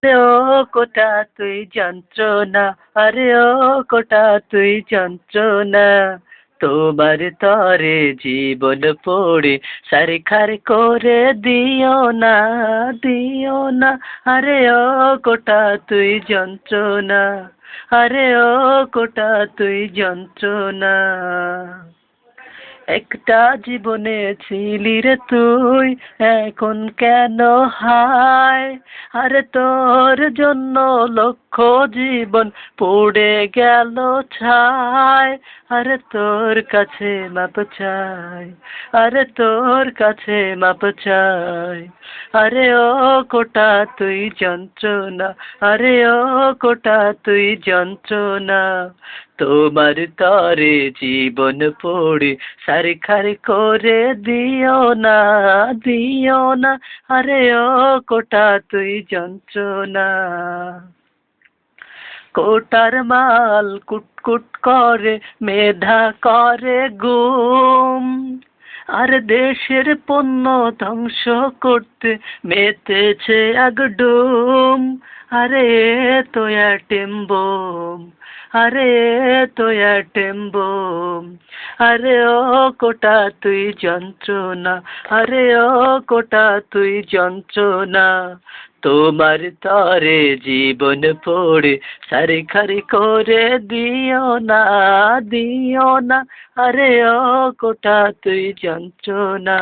আরে ও কোটা তুই যন্ত্রণা, আরে ও কোটা তুই যন্ত্রণা, তোমার তরে জীবন পড়ে সারিখার করে দিও না, দিও না। আরে ও কোটা তুই যন্ত্রণা, আরে ও কোটা তুই যন্ত্রণা। একটা জীবনে ছিলি রে তুই, এখন কেন হায়? আরে তোর জন্য লক্ষ জীবন পুড়ে গেল ছাই। আরে তোর কাছে মাপ চাই, আরে তোর কাছে মাপ চাই। আরে ও কোটা তুই যন্ত্রণা, আরে ও কোটা তুই যন্ত্রণা, তোমার তরে জীবন পড়ে সারিখার করে দিও না, দিও না। আরে ও কোটা তুই যন্ত্রণা। কোটার মাল কুটকুট করে, মেধা করে গুম, আর দেশের পণ্য ধ্বংস করতে মেতেছে একডুম। আরে তো অ্যাটম বোম, আরে তো অ্যাটম বোম। আরে ও কোটা তুই যন্ত্রণা, আরে ও কোটা তুই যন্ত্রণা, তোমার তরে জীবন পড়ে সারিখারি করে দিও না, দিও না। আরে ও কোটা তুই যন্ত্রণা।